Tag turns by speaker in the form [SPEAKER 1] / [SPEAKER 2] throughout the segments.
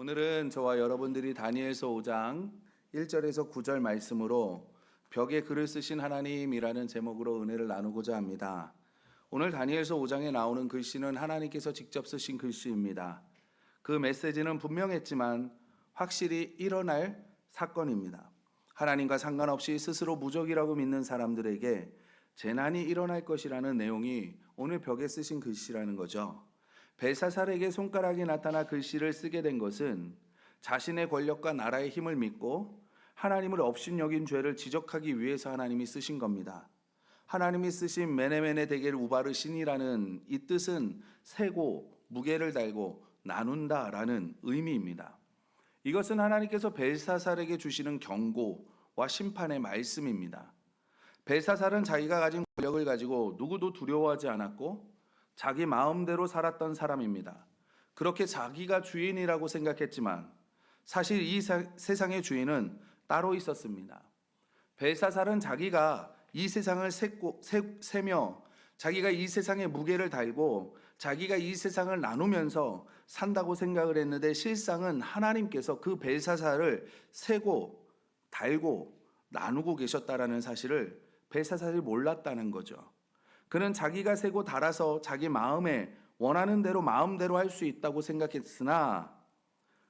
[SPEAKER 1] 오늘은 저와 여러분들이 다니엘서 5장 1절에서 9절 말씀으로 벽에 글을 쓰신 하나님이라는 제목으로 은혜를 나누고자 합니다. 오늘 다니엘서 5장에 나오는 글씨는 하나님께서 직접 쓰신 글씨입니다. 그 메시지는 분명했지만 확실히 일어날 사건입니다. 하나님과 상관없이 스스로 무적이라고 믿는 사람들에게 재난이 일어날 것이라는 내용이 오늘 벽에 쓰신 글씨라는 거죠. 벨사살에게 손가락이 나타나 글씨를 쓰게 된 것은 자신의 권력과 나라의 힘을 믿고 하나님을 업신여긴 죄를 지적하기 위해서 하나님이 쓰신 겁니다. 하나님이 쓰신 메네메네 데겔 우바르 신이라는 이 뜻은 세고 무게를 달고 나눈다라는 의미입니다. 이것은 하나님께서 벨사살에게 주시는 경고와 심판의 말씀입니다. 벨사살은 자기가 가진 권력을 가지고 누구도 두려워하지 않았고 자기 마음대로 살았던 사람입니다. 그렇게 자기가 주인이라고 생각했지만 사실 이 세상의 주인은 따로 있었습니다. 벨사살은 자기가 이 세상을 세며 자기가 이 세상의 무게를 달고 자기가 이 세상을 나누면서 산다고 생각을 했는데 실상은 하나님께서 그 벨사살을 세고 달고 나누고 계셨다라는 사실을 벨사살이 몰랐다는 거죠. 그는 자기가 세고 달아서 자기 마음에 원하는 대로 마음대로 할 수 있다고 생각했으나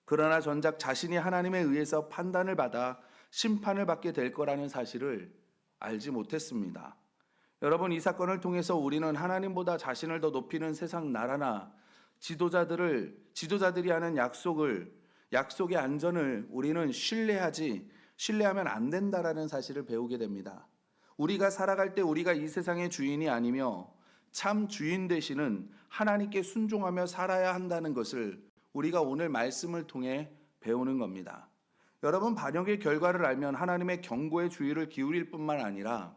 [SPEAKER 1] 그러나 정작 자신이 하나님에 의해서 판단을 받아 심판을 받게 될 거라는 사실을 알지 못했습니다. 여러분, 이 사건을 통해서 우리는 하나님보다 자신을 더 높이는 세상 나라나 지도자들이 하는 약속의 안전을 우리는 신뢰하면 안 된다라는 사실을 배우게 됩니다. 우리가 살아갈 때 우리가 이 세상의 주인이 아니며 참 주인 되시는 하나님께 순종하며 살아야 한다는 것을 우리가 오늘 말씀을 통해 배우는 겁니다. 여러분, 반역의 결과를 알면 하나님의 경고의 주의를 기울일 뿐만 아니라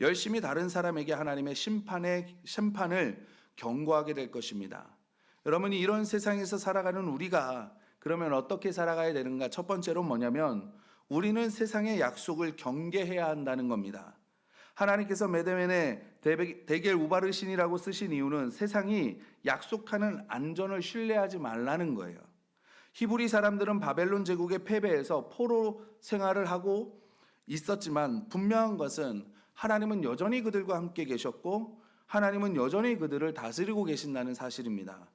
[SPEAKER 1] 열심히 다른 사람에게 하나님의 심판을 경고하게 될 것입니다. 여러분이 이런 세상에서 살아가는 우리가 그러면 어떻게 살아가야 되는가? 첫 번째로 뭐냐면 우리는 세상의 약속을 경계해야 한다는 겁니다. 하나님께서 메네메네 데겔 우바르 신이라고 쓰신 이유는 세상이 약속하는 안전을 신뢰하지 말라는 거예요. 히브리 사람들은 바벨론 제국의 패배해서 포로 생활을 하고 있었지만 분명한 것은 하나님은 여전히 그들과 함께 계셨고 하나님은 여전히 그들을 다스리고 계신다는 사실입니다.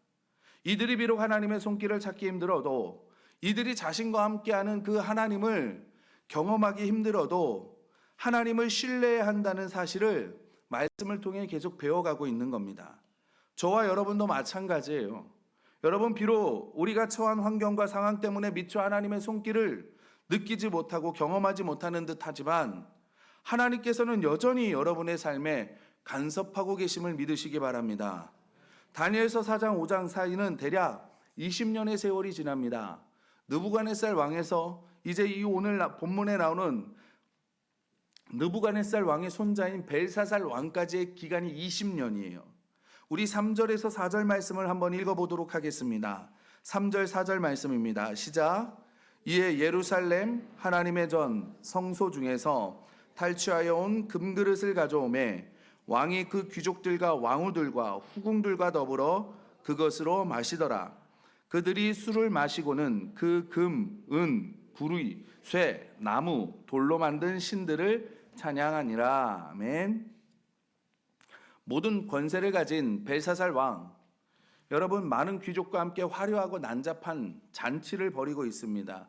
[SPEAKER 1] 이들이 비록 하나님의 손길을 찾기 힘들어도 이들이 자신과 함께하는 그 하나님을 경험하기 힘들어도 하나님을 신뢰해야 한다는 사실을 말씀을 통해 계속 배워가고 있는 겁니다. 저와 여러분도 마찬가지예요. 여러분, 비록 우리가 처한 환경과 상황 때문에 미처 하나님의 손길을 느끼지 못하고 경험하지 못하는 듯하지만 하나님께서는 여전히 여러분의 삶에 간섭하고 계심을 믿으시기 바랍니다. 다니엘서 4장 5장 사이는 대략 20년의 세월이 지납니다. 느부갓네살 왕에서 이제 이 오늘 본문에 나오는 느부갓네살 왕의 손자인 벨사살 왕까지의 기간이 20년이에요. 우리 3절에서 4절 말씀을 한번 읽어보도록 하겠습니다. 3절 4절 말씀입니다. 시작. 이에 예루살렘 하나님의 전 성소 중에서 탈취하여 온 금그릇을 가져오매 왕이 그 귀족들과 왕후들과 후궁들과 더불어 그것으로 마시더라. 그들이 술을 마시고는 그 금, 은, 구리, 쇠, 나무, 돌로 만든 신들을 찬양하니라. 아멘. 모든 권세를 가진 벨사살 왕, 여러분, 많은 귀족과 함께 화려하고 난잡한 잔치를 벌이고 있습니다.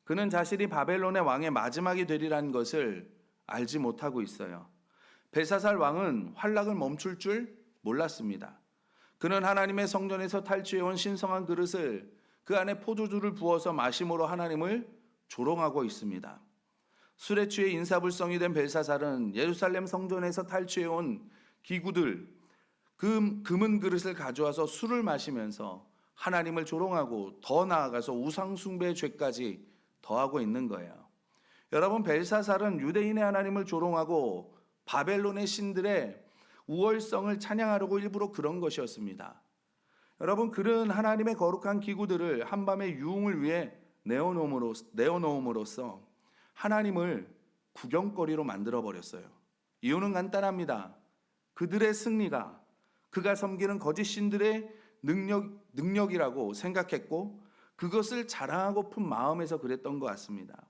[SPEAKER 1] 그는 자신이 바벨론의 왕의 마지막이 되리라는 것을 알지 못하고 있어요. 벨사살 왕은 환락을 멈출 줄 몰랐습니다. 그는 하나님의 성전에서 탈취해온 신성한 그릇을 그 안에 포도주를 부어서 마심으로 하나님을 조롱하고 있습니다. 술에 취해 인사불성이 된 벨사살은 예루살렘 성전에서 탈취해온 기구들, 금은 그릇을 가져와서 술을 마시면서 하나님을 조롱하고 더 나아가서 우상숭배의 죄까지 더하고 있는 거예요. 여러분, 벨사살은 유대인의 하나님을 조롱하고 바벨론의 신들의 우월성을 찬양하려고 일부러 그런 것이었습니다. 여러분, 그는 하나님의 거룩한 기구들을 한밤의 유흥을 위해 내어놓음으로써 하나님을 구경거리로 만들어버렸어요. 이유는 간단합니다. 그들의 승리가 그가 섬기는 거짓 신들의 능력이라고 생각했고 그것을 자랑하고픈 마음에서 그랬던 것 같습니다.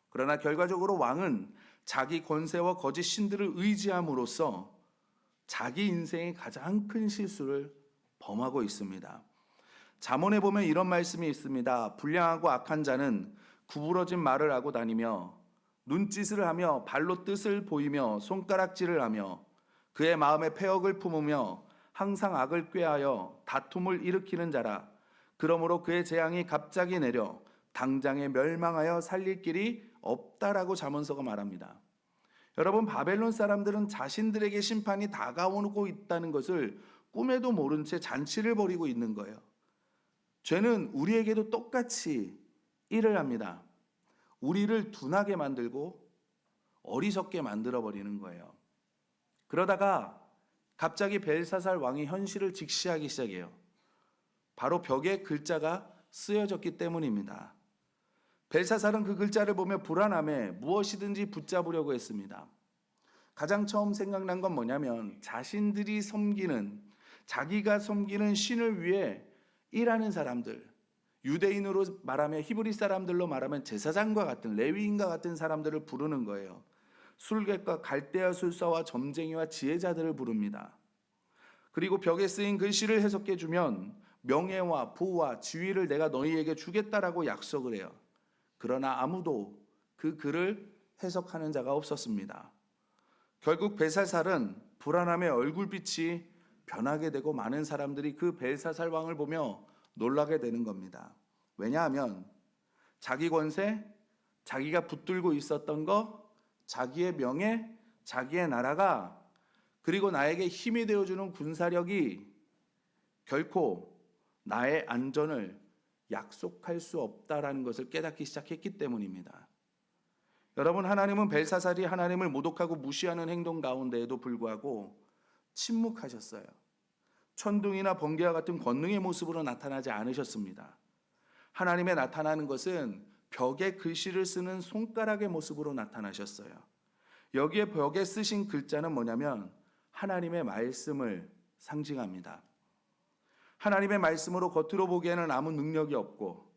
[SPEAKER 1] 그러나 결과적으로 왕은 자기 권세와 거짓 신들을 의지함으로써 자기 인생의 가장 큰 실수를 범하고 있습니다. 잠언에 보면 이런 말씀이 있습니다. 불량하고 악한 자는 구부러진 말을 하고 다니며 눈짓을 하며 발로 뜻을 보이며 손가락질을 하며 그의 마음에 패역을 품으며 항상 악을 꾀하여 다툼을 일으키는 자라. 그러므로 그의 재앙이 갑자기 내려 당장에 멸망하여 살릴 길이 없다라고 잠언서가 말합니다. 여러분, 바벨론 사람들은 자신들에게 심판이 다가오고 있다는 것을 꿈에도 모른 채 잔치를 벌이고 있는 거예요. 죄는 우리에게도 똑같이 일을 합니다. 우리를 둔하게 만들고 어리석게 만들어버리는 거예요. 그러다가 갑자기 벨사살 왕이 현실을 직시하기 시작해요. 바로 벽에 글자가 쓰여졌기 때문입니다. 벨사살은 그 글자를 보며 불안함에 무엇이든지 붙잡으려고 했습니다. 가장 처음 생각난 건 뭐냐면 자기가 섬기는 신을 위해 일하는 사람들, 유대인으로 말하면 히브리 사람들로 말하면 제사장과 같은 레위인과 같은 사람들을 부르는 거예요. 술객과 갈대아 술사와 점쟁이와 지혜자들을 부릅니다. 그리고 벽에 쓰인 글씨를 해석해 주면 명예와 부와 지위를 내가 너희에게 주겠다라고 약속을 해요. 그러나 아무도 그 글을 해석하는 자가 없었습니다. 결국 벨사살은 불안함에 얼굴빛이 변하게 되고 많은 사람들이 그 벨사살 왕을 보며 놀라게 되는 겁니다. 왜냐하면 자기 권세, 자기가 붙들고 있었던 것, 자기의 명예, 자기의 나라가 그리고 나에게 힘이 되어주는 군사력이 결코 나의 안전을 약속할 수 없다라는 것을 깨닫기 시작했기 때문입니다. 여러분, 하나님은 벨사살이 하나님을 모독하고 무시하는 행동 가운데에도 불구하고 침묵하셨어요. 천둥이나 번개와 같은 권능의 모습으로 나타나지 않으셨습니다. 하나님의 나타나는 것은 벽에 글씨를 쓰는 손가락의 모습으로 나타나셨어요. 여기에 벽에 쓰신 글자는 뭐냐면 하나님의 말씀을 상징합니다. 하나님의 말씀으로 겉으로 보기에는 아무 능력이 없고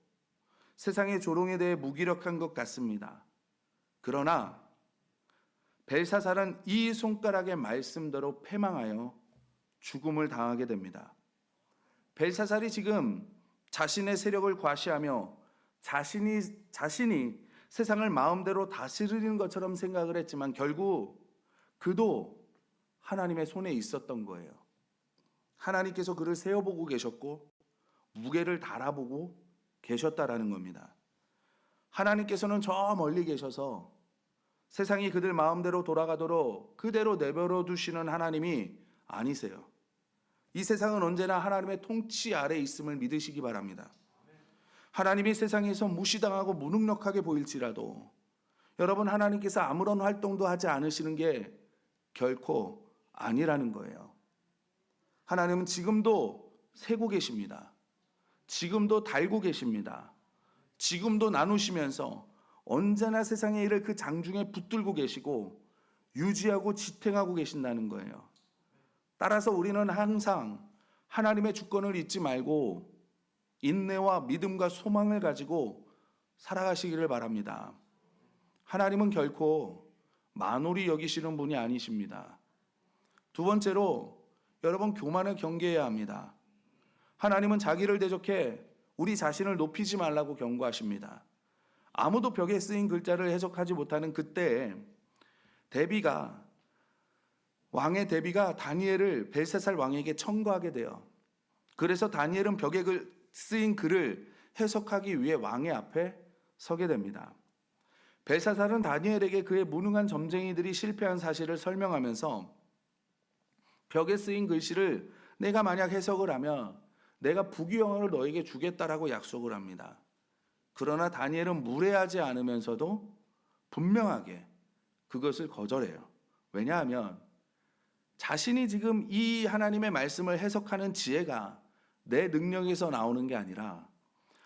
[SPEAKER 1] 세상의 조롱에 대해 무기력한 것 같습니다. 그러나 벨사살은 이 손가락의 말씀대로 패망하여 죽음을 당하게 됩니다. 벨사살이 지금 자신의 세력을 과시하며 자신이 세상을 마음대로 다스리는 것처럼 생각을 했지만 결국 그도 하나님의 손에 있었던 거예요. 하나님께서 그를 세어보고 계셨고 무게를 달아보고 계셨다라는 겁니다. 하나님께서는 저 멀리 계셔서 세상이 그들 마음대로 돌아가도록 그대로 내버려 두시는 하나님이 아니세요. 이 세상은 언제나 하나님의 통치 아래 있음을 믿으시기 바랍니다. 하나님이 세상에서 무시당하고 무능력하게 보일지라도 여러분, 하나님께서 아무런 활동도 하지 않으시는 게 결코 아니라는 거예요. 하나님은 지금도 세고 계십니다. 지금도 달고 계십니다. 지금도 나누시면서 언제나 세상의 일을 그 장중에 붙들고 계시고 유지하고 지탱하고 계신다는 거예요. 따라서 우리는 항상 하나님의 주권을 잊지 말고 인내와 믿음과 소망을 가지고 살아가시기를 바랍니다. 하나님은 결코 만홀히 여기시는 분이 아니십니다. 두 번째로 여러분, 교만을 경계해야 합니다. 하나님은 자기를 대적해 우리 자신을 높이지 말라고 경고하십니다. 아무도 벽에 쓰인 글자를 해석하지 못하는 그때에 왕의 데비가 다니엘을 벨사살 왕에게 청구하게 돼요. 그래서 다니엘은 벽에 쓰인 글을 해석하기 위해 왕의 앞에 서게 됩니다. 벨사살은 다니엘에게 그의 무능한 점쟁이들이 실패한 사실을 설명하면서 벽에 쓰인 글씨를 내가 만약 해석을 하면 내가 부귀영화를 너에게 주겠다라고 약속을 합니다. 그러나 다니엘은 무례하지 않으면서도 분명하게 그것을 거절해요. 왜냐하면 자신이 지금 이 하나님의 말씀을 해석하는 지혜가 내 능력에서 나오는 게 아니라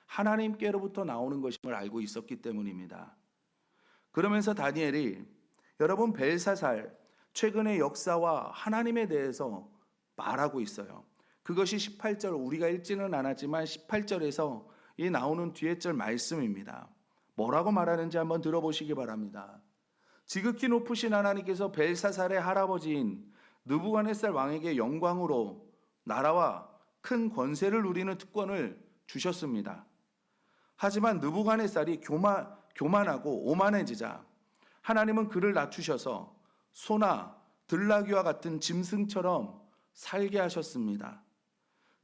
[SPEAKER 1] 하나님께로부터 나오는 것임을 알고 있었기 때문입니다. 그러면서 다니엘이 여러분, 벨사살 최근의 역사와 하나님에 대해서 말하고 있어요. 그것이 18절, 우리가 읽지는 않았지만 18절에서 이 나오는 뒤에 절 말씀입니다. 뭐라고 말하는지 한번 들어보시기 바랍니다. 지극히 높으신 하나님께서 벨사살의 할아버지인 느부갓네살 왕에게 영광으로 나라와 큰 권세를 누리는 특권을 주셨습니다. 하지만 느부갓네살이 교만하고 오만해지자 하나님은 그를 낮추셔서 소나 들나귀와 같은 짐승처럼 살게 하셨습니다.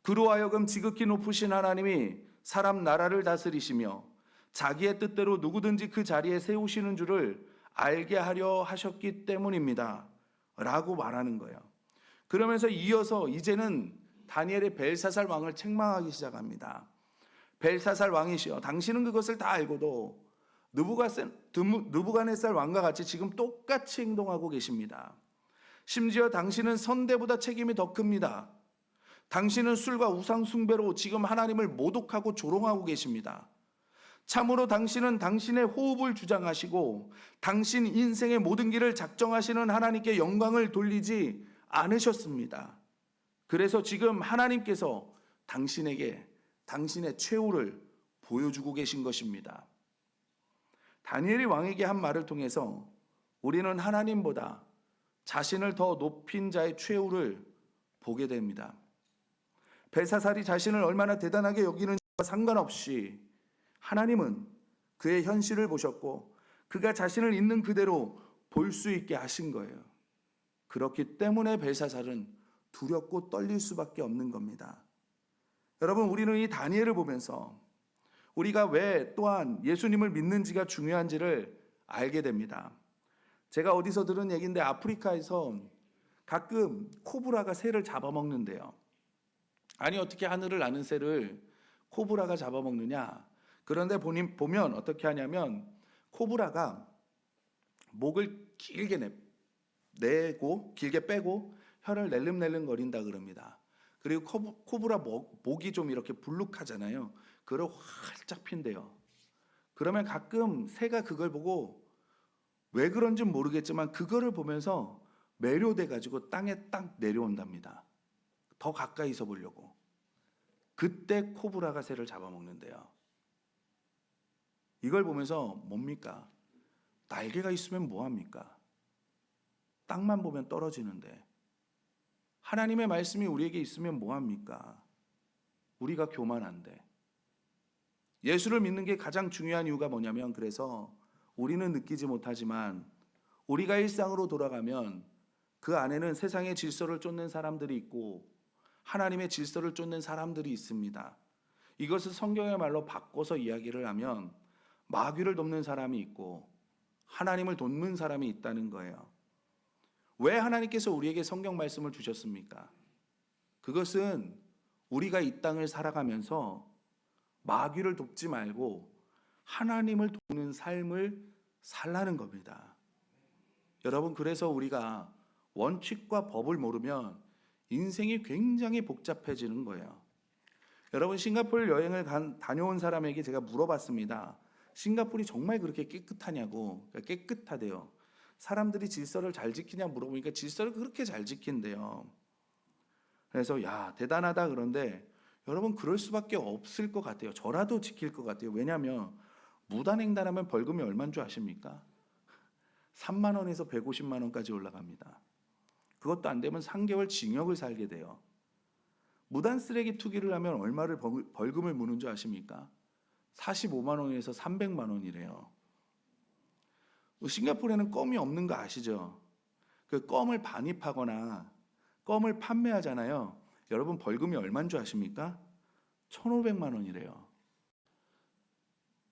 [SPEAKER 1] 그로 하여금 지극히 높으신 하나님이 사람 나라를 다스리시며 자기의 뜻대로 누구든지 그 자리에 세우시는 줄을 알게 하려 하셨기 때문입니다. 라고 말하는 거예요. 그러면서 이어서 이제는 다니엘의 벨사살 왕을 책망하기 시작합니다. 벨사살 왕이시여, 당신은 그것을 다 알고도 느부갓네살 왕과 같이 지금 똑같이 행동하고 계십니다. 심지어 당신은 선대보다 책임이 더 큽니다. 당신은 술과 우상 숭배로 지금 하나님을 모독하고 조롱하고 계십니다. 참으로 당신은 당신의 호흡을 주장하시고 당신 인생의 모든 길을 작정하시는 하나님께 영광을 돌리지 않으셨습니다. 그래서 지금 하나님께서 당신에게 당신의 최후를 보여주고 계신 것입니다. 다니엘이 왕에게 한 말을 통해서 우리는 하나님보다 자신을 더 높인 자의 최후를 보게 됩니다. 벨사살이 자신을 얼마나 대단하게 여기는지와 상관없이 하나님은 그의 현실을 보셨고 그가 자신을 있는 그대로 볼 수 있게 하신 거예요. 그렇기 때문에 벨사살은 두렵고 떨릴 수밖에 없는 겁니다. 여러분, 우리는 이 다니엘을 보면서 우리가 왜 또한 예수님을 믿는지가 중요한지를 알게 됩니다. 제가 어디서 들은 얘기인데 아프리카에서 가끔 코브라가 새를 잡아먹는데요. 아니, 어떻게 하늘을 나는 새를 코브라가 잡아먹느냐? 그런데 보면 어떻게 하냐면 코브라가 목을 길게 내고 길게 빼고 혀를 낼름낼름 거린다 그럽니다. 그리고 코브라 목이 좀 이렇게 불룩하잖아요. 그걸 활짝 핀대요. 그러면 가끔 새가 그걸 보고 왜 그런지 모르겠지만 그거를 보면서 매료돼 가지고 땅에 딱 내려온답니다. 더 가까이서 보려고. 그때 코브라가 새를 잡아먹는데요. 이걸 보면서 뭡니까? 날개가 있으면 뭐합니까? 땅만 보면 떨어지는데 하나님의 말씀이 우리에게 있으면 뭐합니까? 우리가 교만한데. 예수를 믿는 게 가장 중요한 이유가 뭐냐면, 그래서 우리는 느끼지 못하지만 우리가 일상으로 돌아가면 그 안에는 세상의 질서를 쫓는 사람들이 있고 하나님의 질서를 쫓는 사람들이 있습니다. 이것을 성경의 말로 바꿔서 이야기를 하면 마귀를 돕는 사람이 있고 하나님을 돕는 사람이 있다는 거예요. 왜 하나님께서 우리에게 성경 말씀을 주셨습니까? 그것은 우리가 이 땅을 살아가면서 마귀를 돕지 말고 하나님을 돕는 삶을 살라는 겁니다. 여러분, 그래서 우리가 원칙과 법을 모르면 인생이 굉장히 복잡해지는 거예요. 여러분, 싱가포르 여행을 다녀온 사람에게 제가 물어봤습니다. 싱가포르이 정말 그렇게 깨끗하냐고. 깨끗하대요. 사람들이 질서를 잘 지키냐 물어보니까 질서를 그렇게 잘 지킨대요. 그래서 야, 대단하다. 그런데 여러분, 그럴 수밖에 없을 것 같아요. 저라도 지킬 것 같아요. 왜냐하면 무단횡단하면 벌금이 얼마인 줄 아십니까? 3만 원에서 150만 원까지 올라갑니다. 그것도 안 되면 3개월 징역을 살게 돼요. 무단 쓰레기 투기를 하면 얼마를 벌금을 무는 줄 아십니까? 45만 원에서 300만 원이래요. 싱가포르에는 껌이 없는 거 아시죠? 그 껌을 반입하거나 껌을 판매하잖아요. 여러분, 벌금이 얼마인 줄 아십니까? 1,500만 원이래요.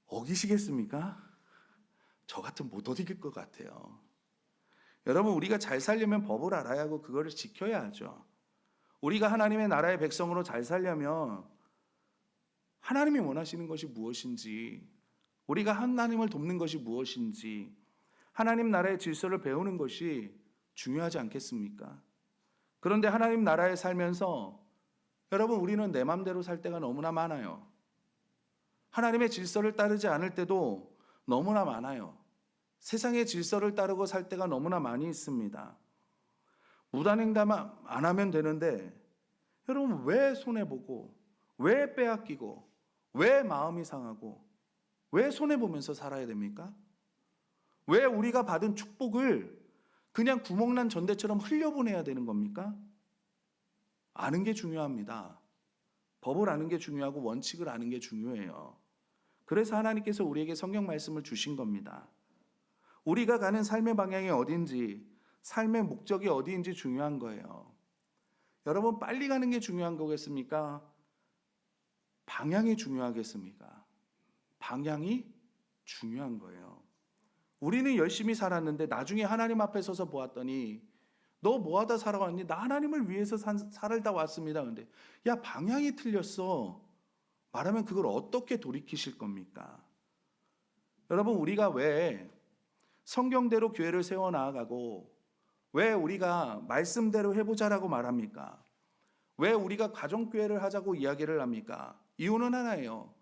[SPEAKER 1] 어기시겠습니까? 저 같으면 못 어길 것 같아요. 여러분, 우리가 잘 살려면 법을 알아야 하고 그거를 지켜야 하죠. 우리가 하나님의 나라의 백성으로 잘 살려면 하나님이 원하시는 것이 무엇인지, 우리가 하나님을 돕는 것이 무엇인지, 하나님 나라의 질서를 배우는 것이 중요하지 않겠습니까? 그런데 하나님 나라에 살면서 여러분, 우리는 내 맘대로 살 때가 너무나 많아요. 하나님의 질서를 따르지 않을 때도 너무나 많아요. 세상의 질서를 따르고 살 때가 너무나 많이 있습니다. 무단횡단 안 하면 되는데 여러분, 왜 손해보고 왜 빼앗기고 왜 마음이 상하고 왜 손해보면서 살아야 됩니까? 왜 우리가 받은 축복을 그냥 구멍난 전대처럼 흘려보내야 되는 겁니까? 아는 게 중요합니다. 법을 아는 게 중요하고 원칙을 아는 게 중요해요. 그래서 하나님께서 우리에게 성경 말씀을 주신 겁니다. 우리가 가는 삶의 방향이 어딘지, 삶의 목적이 어디인지 중요한 거예요. 여러분, 빨리 가는 게 중요한 거겠습니까? 방향이 중요하겠습니까? 방향이 중요한 거예요. 우리는 열심히 살았는데 나중에 하나님 앞에 서서 보았더니 너 뭐하다 살아왔니? 나 하나님을 위해서 살다 왔습니다. 근데 야, 방향이 틀렸어. 말하면 그걸 어떻게 돌이키실 겁니까? 여러분, 우리가 왜 성경대로 교회를 세워나가고 왜 우리가 말씀대로 해보자라고 말합니까? 왜 우리가 가정교회를 하자고 이야기를 합니까? 이유는 하나예요.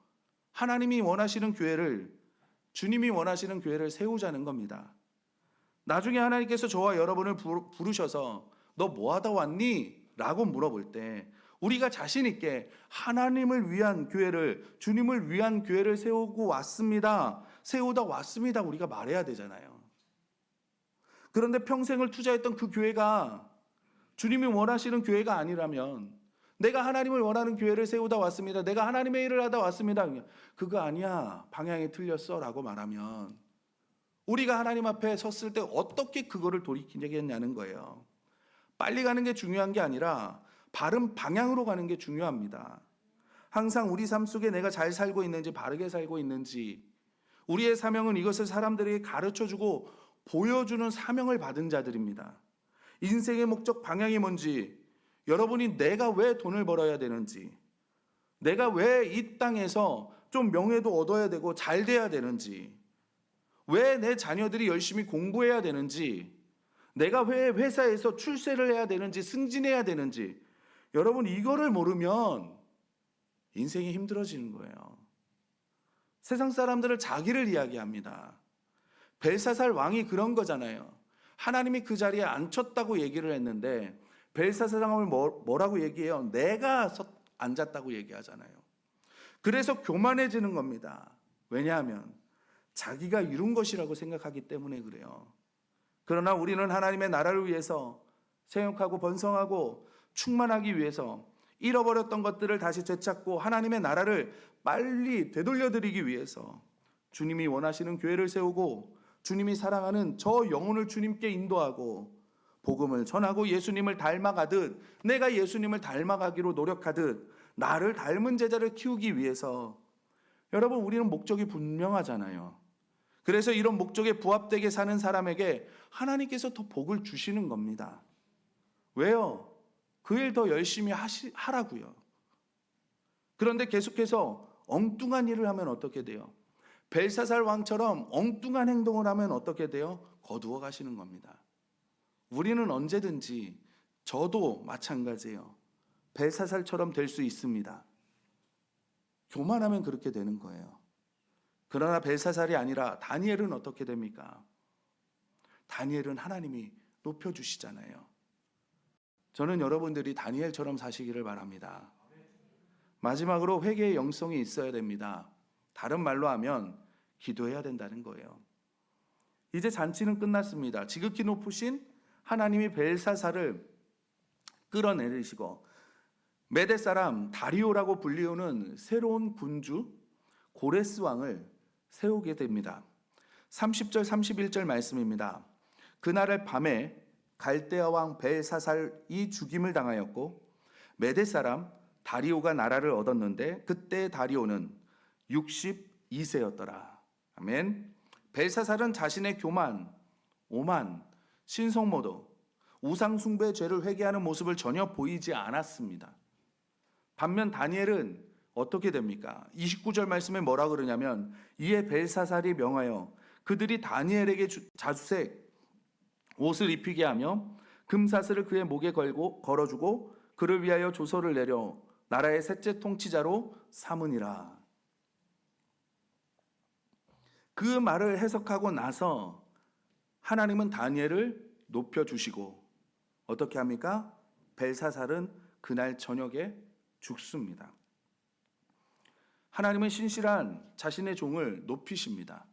[SPEAKER 1] 하나님이 원하시는 교회를, 주님이 원하시는 교회를 세우자는 겁니다. 나중에 하나님께서 저와 여러분을 부르셔서 너 뭐하다 왔니? 라고 물어볼 때 우리가 자신 있게 하나님을 위한 교회를, 주님을 위한 교회를 세우고 왔습니다. 세우다 왔습니다. 우리가 말해야 되잖아요. 그런데 평생을 투자했던 그 교회가 주님이 원하시는 교회가 아니라면, 내가 하나님을 원하는 교회를 세우다 왔습니다. 내가 하나님의 일을 하다 왔습니다. 그거 아니야. 방향이 틀렸어. 라고 말하면 우리가 하나님 앞에 섰을 때 어떻게 그거를 돌이키겠냐는 거예요. 빨리 가는 게 중요한 게 아니라 바른 방향으로 가는 게 중요합니다. 항상 우리 삶 속에 내가 잘 살고 있는지, 바르게 살고 있는지, 우리의 사명은 이것을 사람들에게 가르쳐주고 보여주는 사명을 받은 자들입니다. 인생의 목적 방향이 뭔지, 여러분이 내가 왜 돈을 벌어야 되는지, 내가 왜 이 땅에서 좀 명예도 얻어야 되고 잘 돼야 되는지, 왜 내 자녀들이 열심히 공부해야 되는지, 내가 왜 회사에서 출세를 해야 되는지, 승진해야 되는지, 여러분 이거를 모르면 인생이 힘들어지는 거예요. 세상 사람들은 자기를 이야기합니다. 벨사살 왕이 그런 거잖아요. 하나님이 그 자리에 앉혔다고 얘기를 했는데 벨사살 왕을 뭐라고 얘기해요? 내가 앉았다고 얘기하잖아요. 그래서 교만해지는 겁니다. 왜냐하면 자기가 이룬 것이라고 생각하기 때문에 그래요. 그러나 우리는 하나님의 나라를 위해서 생육하고 번성하고 충만하기 위해서 잃어버렸던 것들을 다시 되찾고 하나님의 나라를 빨리 되돌려드리기 위해서 주님이 원하시는 교회를 세우고 주님이 사랑하는 저 영혼을 주님께 인도하고 복음을 전하고 예수님을 닮아가듯, 내가 예수님을 닮아가기로 노력하듯 나를 닮은 제자를 키우기 위해서, 여러분 우리는 목적이 분명하잖아요. 그래서 이런 목적에 부합되게 사는 사람에게 하나님께서 더 복을 주시는 겁니다. 왜요? 그 일 더 열심히 하라고요. 그런데 계속해서 엉뚱한 일을 하면 어떻게 돼요? 벨사살 왕처럼 엉뚱한 행동을 하면 어떻게 돼요? 거두어 가시는 겁니다. 우리는 언제든지, 저도 마찬가지예요. 벨사살처럼 될 수 있습니다. 교만하면 그렇게 되는 거예요. 그러나 벨사살이 아니라 다니엘은 어떻게 됩니까? 다니엘은 하나님이 높여주시잖아요. 저는 여러분들이 다니엘처럼 사시기를 바랍니다. 마지막으로 회개의 영성이 있어야 됩니다. 다른 말로 하면 기도해야 된다는 거예요. 이제 잔치는 끝났습니다. 지극히 높으신 하나님이 벨사살을 끌어내리시고 메대 사람 다리오라고 불리우는 새로운 군주 고레스 왕을 세우게 됩니다. 30절 31절 말씀입니다. 그날의 밤에 갈대아 왕 벨사살이 죽임을 당하였고 메대 사람 다리오가 나라를 얻었는데 그때 다리오는 62세였더라. 아멘. 벨사살은 자신의 교만, 오만, 신성모독, 우상숭배의 죄를 회개하는 모습을 전혀 보이지 않았습니다. 반면 다니엘은 어떻게 됩니까? 29절 말씀에 뭐라 그러냐면 이에 벨사살이 명하여 그들이 다니엘에게 자주색 옷을 입히게 하며 금사슬을 그의 목에 걸어주고 그를 위하여 조서를 내려 나라의 셋째 통치자로 삼으니라. 그 말을 해석하고 나서 하나님은 다니엘을 높여주시고 어떻게 합니까? 벨사살은 그날 저녁에 죽습니다. 하나님은 신실한 자신의 종을 높이십니다.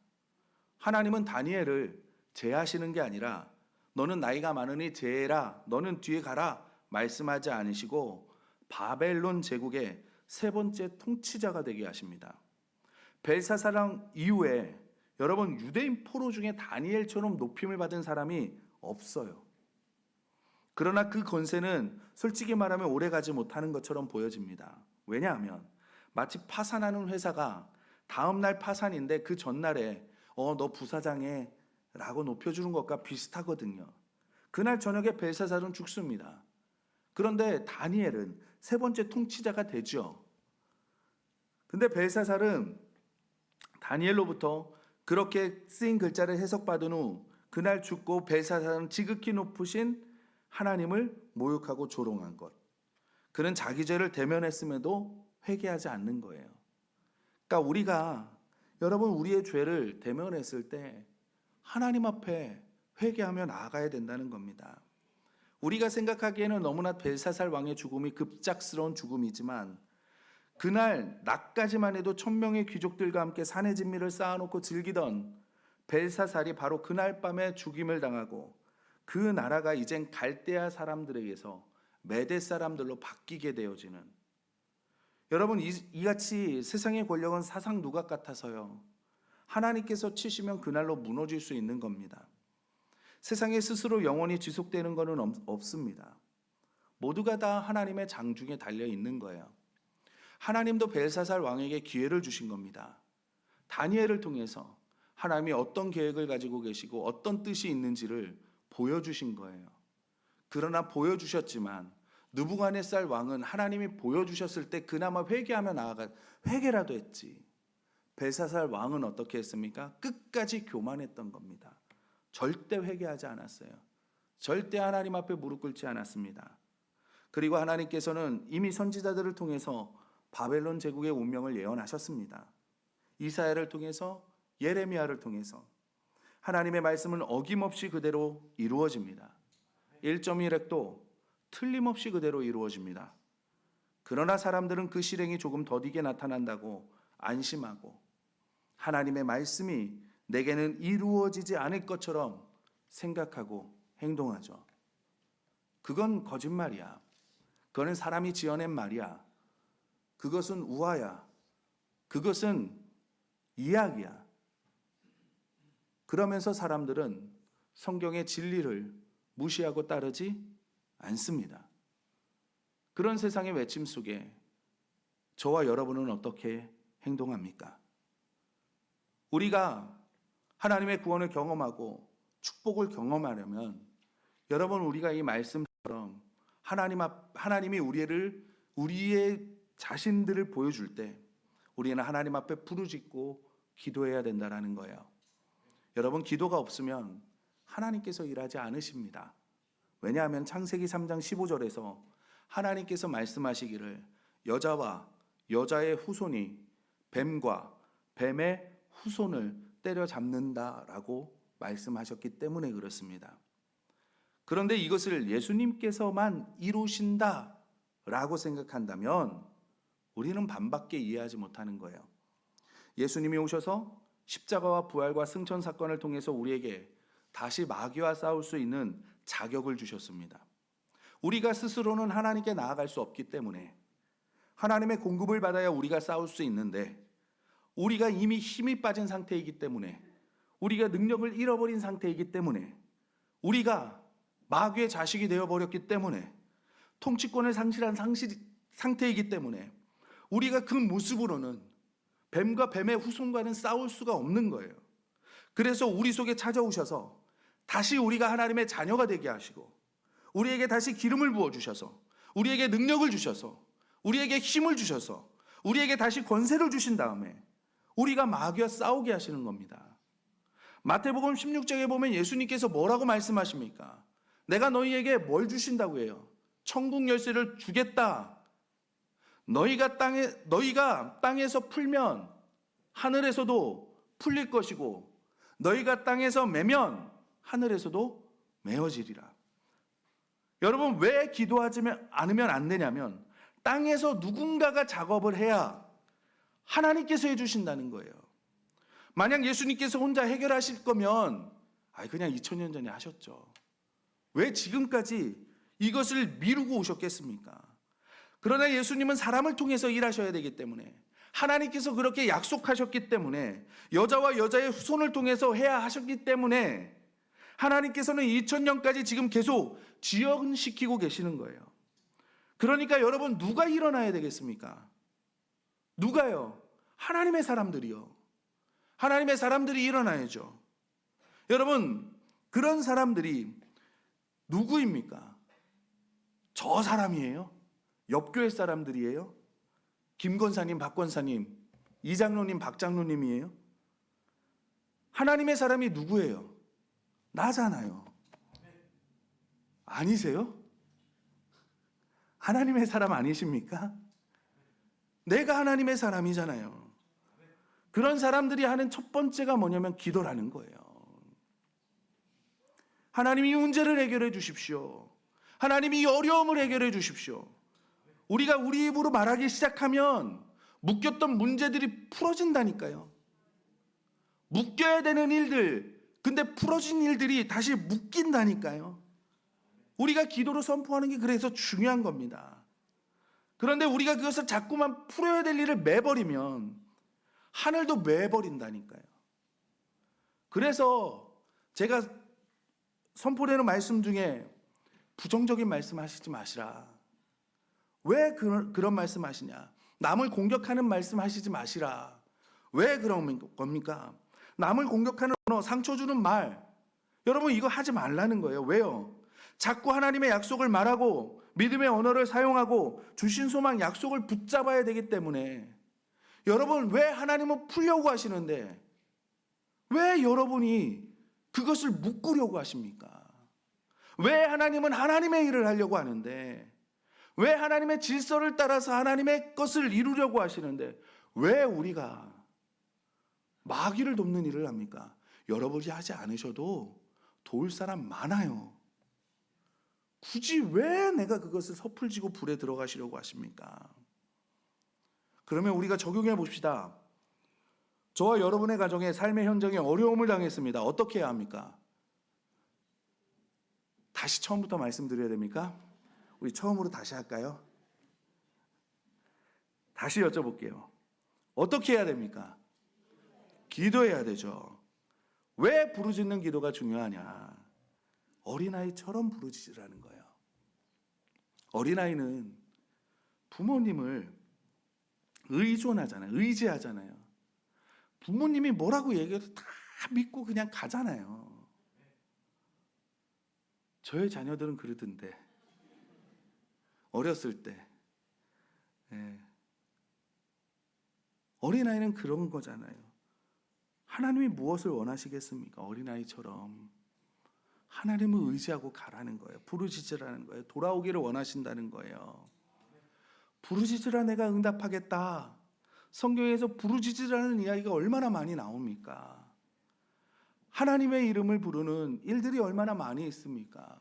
[SPEAKER 1] 하나님은 다니엘을 제하시는 게 아니라 너는 나이가 많으니 제해라, 너는 뒤에 가라 말씀하지 않으시고 바벨론 제국의 세 번째 통치자가 되게 하십니다. 벨사사랑 이후에 여러분 유대인 포로 중에 다니엘처럼 높임을 받은 사람이 없어요. 그러나 그 권세는 솔직히 말하면 오래가지 못하는 것처럼 보여집니다. 왜냐하면 마치 파산하는 회사가 다음날 파산인데 그 전날에 너 부사장해 라고 높여주는 것과 비슷하거든요. 그날 저녁에 벨사살은 죽습니다. 그런데 다니엘은 세 번째 통치자가 되죠. 근데 벨사살은 다니엘로부터 그렇게 쓰인 글자를 해석받은 후 그날 죽고 벨사살은 지극히 높으신 하나님을 모욕하고 조롱한 것. 그는 자기 죄를 대면했음에도 회개하지 않는 거예요. 그러니까 우리가 여러분 우리의 죄를 대면했을 때 하나님 앞에 회개하며 나아가야 된다는 겁니다. 우리가 생각하기에는 너무나 벨사살 왕의 죽음이 급작스러운 죽음이지만 그날 낮까지만 해도 1000명의 귀족들과 함께 산의 진미를 쌓아놓고 즐기던 벨사살이 바로 그날 밤에 죽임을 당하고 그 나라가 이젠 갈대아 사람들에게서 메대 사람들로 바뀌게 되어지는, 여러분 이같이 세상의 권력은 사상 누각 같아서요, 하나님께서 치시면 그날로 무너질 수 있는 겁니다. 세상에 스스로 영원히 지속되는 것은 없습니다. 모두가 다 하나님의 장중에 달려 있는 거예요. 하나님도 벨사살 왕에게 기회를 주신 겁니다. 다니엘을 통해서 하나님이 어떤 계획을 가지고 계시고 어떤 뜻이 있는지를 보여주신 거예요. 그러나 보여주셨지만 느부갓네살 왕은 하나님이 보여주셨을 때 그나마 회개하며 나아가 회개라도 했지. 벨사살 왕은 어떻게 했습니까? 끝까지 교만했던 겁니다. 절대 회개하지 않았어요. 절대 하나님 앞에 무릎 꿇지 않았습니다. 그리고 하나님께서는 이미 선지자들을 통해서 바벨론 제국의 운명을 예언하셨습니다. 이사야를 통해서, 예레미야를 통해서 하나님의 말씀은 어김없이 그대로 이루어집니다. 1.1획도 틀림없이 그대로 이루어집니다. 그러나 사람들은 그 실행이 조금 더디게 나타난다고 안심하고 하나님의 말씀이 내게는 이루어지지 않을 것처럼 생각하고 행동하죠. 그건 거짓말이야. 그거는 사람이 지어낸 말이야. 그것은 우화야. 그것은 이야기야. 그러면서 사람들은 성경의 진리를 무시하고 따르지 않습니다. 그런 세상의 외침 속에 저와 여러분은 어떻게 행동합니까? 우리가 하나님의 구원을 경험하고 축복을 경험하려면 여러분 우리가 이 말씀처럼 하나님이 우리의 자신들을 보여줄 때 우리는 하나님 앞에 부르짖고 기도해야 된다는 거예요. 여러분 기도가 없으면 하나님께서 일하지 않으십니다. 왜냐하면 창세기 3장 15절에서 하나님께서 말씀하시기를 여자와 여자의 후손이 뱀과 뱀의 후손을 때려잡는다라고 말씀하셨기 때문에 그렇습니다. 그런데 이것을 예수님께서만 이루신다라고 생각한다면 우리는 반밖에 이해하지 못하는 거예요. 예수님이 오셔서 십자가와 부활과 승천 사건을 통해서 우리에게 다시 마귀와 싸울 수 있는 자격을 주셨습니다. 우리가 스스로는 하나님께 나아갈 수 없기 때문에 하나님의 공급을 받아야 우리가 싸울 수 있는데 우리가 이미 힘이 빠진 상태이기 때문에 우리가 능력을 잃어버린 상태이기 때문에 우리가 마귀의 자식이 되어버렸기 때문에 통치권을 상실한 상태이기 때문에 우리가 그 모습으로는 뱀과 뱀의 후손과는 싸울 수가 없는 거예요. 그래서 우리 속에 찾아오셔서 다시 우리가 하나님의 자녀가 되게 하시고 우리에게 다시 기름을 부어주셔서 우리에게 능력을 주셔서 우리에게 힘을 주셔서 우리에게 다시 권세를 주신 다음에 우리가 마귀와 싸우게 하시는 겁니다. 마태복음 16장에 보면 예수님께서 뭐라고 말씀하십니까? 내가 너희에게 뭘 주신다고 해요? 천국 열쇠를 주겠다. 너희가 땅에서 풀면 하늘에서도 풀릴 것이고 너희가 땅에서 매면 하늘에서도 메어지리라. 여러분 왜 기도하지 않으면 안 되냐면 땅에서 누군가가 작업을 해야 하나님께서 해주신다는 거예요. 만약 예수님께서 혼자 해결하실 거면 그냥 2000년 전에 하셨죠. 왜 지금까지 이것을 미루고 오셨겠습니까? 그러나 예수님은 사람을 통해서 일하셔야 되기 때문에, 하나님께서 그렇게 약속하셨기 때문에, 여자와 여자의 후손을 통해서 해야 하셨기 때문에 하나님께서는 2000년까지 지금 계속 지연시키고 계시는 거예요. 그러니까 여러분, 누가 일어나야 되겠습니까? 누가요? 하나님의 사람들이요. 하나님의 사람들이 일어나야죠. 여러분, 그런 사람들이 누구입니까? 저 사람이에요? 옆교회 사람들이에요? 김 권사님, 박 권사님, 이 장로님, 박 장로님이에요? 하나님의 사람이 누구예요? 나잖아요. 아니세요? 하나님의 사람 아니십니까? 내가 하나님의 사람이잖아요. 그런 사람들이 하는 첫 번째가 뭐냐면 기도라는 거예요. 하나님이 이 문제를 해결해 주십시오. 하나님이 이 어려움을 해결해 주십시오. 우리가 우리 입으로 말하기 시작하면 묶였던 문제들이 풀어진다니까요. 묶여야 되는 일들, 근데 풀어진 일들이 다시 묶인다니까요. 우리가 기도로 선포하는 게 그래서 중요한 겁니다. 그런데 우리가 그것을 자꾸만 풀어야 될 일을 매버리면 하늘도 매버린다니까요. 그래서 제가 선포되는 말씀 중에 부정적인 말씀 하시지 마시라. 왜 그런 말씀 하시냐? 남을 공격하는 말씀 하시지 마시라. 왜 그런 겁니까? 남을 공격하는 언어, 상처 주는 말, 여러분 이거 하지 말라는 거예요. 왜요? 자꾸 하나님의 약속을 말하고 믿음의 언어를 사용하고 주신 소망 약속을 붙잡아야 되기 때문에, 여러분 왜 하나님은 풀려고 하시는데 왜 여러분이 그것을 묶으려고 하십니까? 왜 하나님은 하나님의 일을 하려고 하는데, 왜 하나님의 질서를 따라서 하나님의 것을 이루려고 하시는데 왜 우리가 마귀를 돕는 일을 합니까? 여러분이 하지 않으셔도 도울 사람 많아요. 굳이 왜 내가 그것을 섣불지고 불에 들어가시려고 하십니까? 그러면 우리가 적용해 봅시다. 저와 여러분의 가정에 삶의 현장에 어려움을 당했습니다. 어떻게 해야 합니까? 다시 처음부터 말씀드려야 됩니까? 우리 처음으로 다시 할까요? 다시 여쭤볼게요. 어떻게 해야 됩니까? 기도해야 되죠. 왜 부르짖는 기도가 중요하냐? 어린아이처럼 부르짖으라는 거예요. 어린아이는 부모님을 의지하잖아요. 부모님이 뭐라고 얘기해도 다 믿고 그냥 가잖아요. 저의 자녀들은 그러던데, 어렸을 때. 어린아이는 그런 거잖아요. 하나님이 무엇을 원하시겠습니까? 어린아이처럼 하나님을 의지하고 가라는 거예요. 부르짖으라는 거예요. 돌아오기를 원하신다는 거예요. 부르짖으라 내가 응답하겠다. 성경에서 부르짖으라는 이야기가 얼마나 많이 나옵니까? 하나님의 이름을 부르는 일들이 얼마나 많이 있습니까?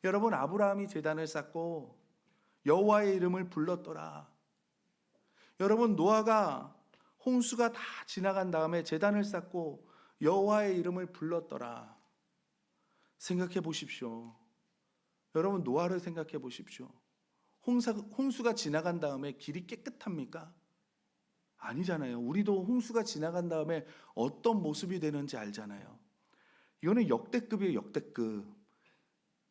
[SPEAKER 1] 여러분, 아브라함이 제단을 쌓고 여호와의 이름을 불렀더라. 여러분, 노아가 홍수가 다 지나간 다음에 제단을 쌓고 여호와의 이름을 불렀더라. 생각해 보십시오. 여러분, 노아를 생각해 보십시오. 홍수가 지나간 다음에 길이 깨끗합니까? 아니잖아요. 우리도 홍수가 지나간 다음에 어떤 모습이 되는지 알잖아요. 이거는 역대급이에요. 역대급.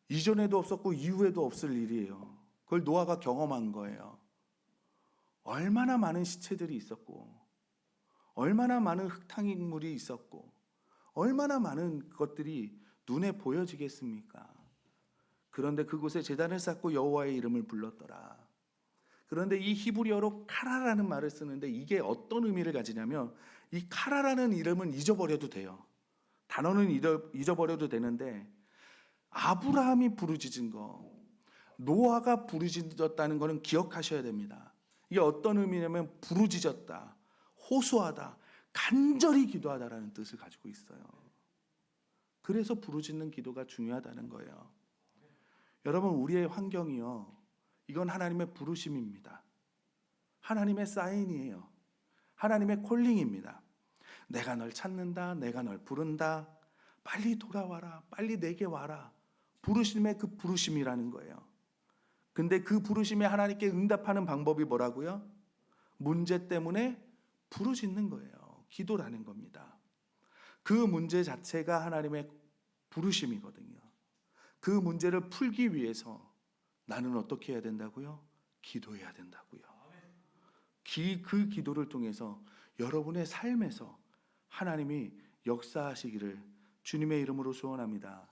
[SPEAKER 1] 이전에도 없었고 이후에도 없을 일이에요. 그걸 노아가 경험한 거예요. 얼마나 많은 시체들이 있었고, 얼마나 많은 흙탕물이 있었고, 얼마나 많은 것들이 눈에 보여지겠습니까? 그런데 그곳에 제단을 쌓고 여호와의 이름을 불렀더라. 그런데 이 히브리어로 카라라는 말을 쓰는데 이게 어떤 의미를 가지냐면, 이 카라라는 이름은 잊어버려도 돼요. 단어는 잊어버려도 되는데, 아브라함이 부르짖은 거, 노아가 부르짖었다는 것은 기억하셔야 됩니다. 이게 어떤 의미냐면 부르짖었다, 호소하다, 간절히 기도하다라는 뜻을 가지고 있어요. 그래서 부르짖는 기도가 중요하다는 거예요. 여러분, 우리의 환경이요, 이건 하나님의 부르심입니다. 하나님의 사인이에요. 하나님의 콜링입니다. 내가 널 찾는다. 내가 널 부른다. 빨리 돌아와라. 빨리 내게 와라. 부르심의 그 부르심이라는 거예요. 근데 그 부르심에 하나님께 응답하는 방법이 뭐라고요? 문제 때문에 부르짖는 거예요. 기도라는 겁니다. 그 문제 자체가 하나님의 부르심이거든요. 그 문제를 풀기 위해서 나는 어떻게 해야 된다고요? 기도해야 된다고요. 그 기도를 통해서 여러분의 삶에서 하나님이 역사하시기를 주님의 이름으로 소원합니다.